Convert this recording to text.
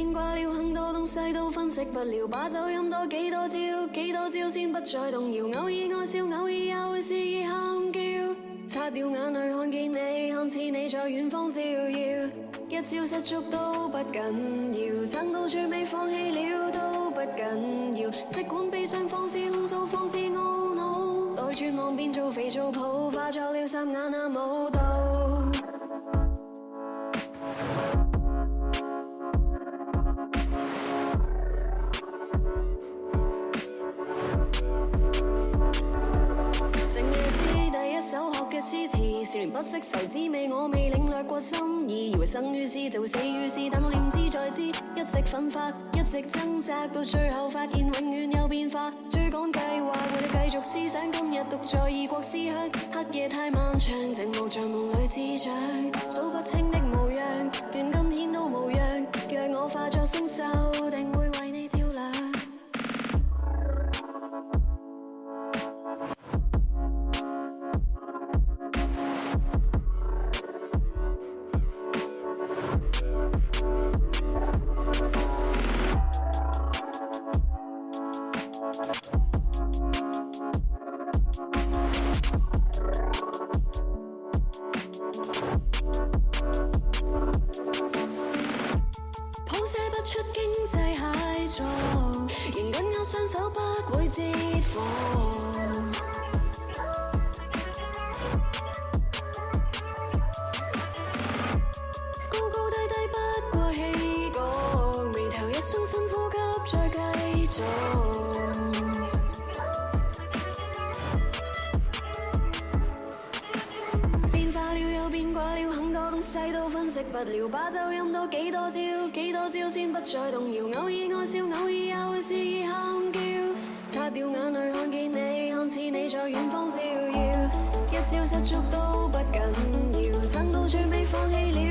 變掛了，很多東西都分析不了，把酒飲多幾多招，幾多招先不再動搖。偶爾愛笑，偶爾也會肆意喊叫，擦掉眼淚看見你，看似你在遠方照耀。一朝失足都不緊要，撐到最尾放棄了都不緊要。即管悲傷方是控訴，方是懊惱，待絕望變做肥皂泡，化作了霎眼那舞蹈。首學嘅詩詞，少年不識愁滋味，我未領略過心意，以為生於斯就會死於斯，但我念之在之，一直奮發，一直掙扎，到最後發現永遠有變化。追趕計劃，為了繼續思想，今日獨在異國思鄉，黑夜太漫長，靜默像夢裏滋長，數不清的模樣，願今天都無恙，若我化作星宿，定會為你照亮。仍緊握雙手不會折放，高高低低不過氣角，眉頭一鬆深呼吸再繼續。變化了又變掛了，很多東西都分析不了，把酒飲多幾多招，幾多招先不再動搖。偶爾愛笑，偶爾也會肆意喊叫，擦掉眼淚看見你，看似你在遠方照耀。一朝失足都不緊要，撐到最尾放棄了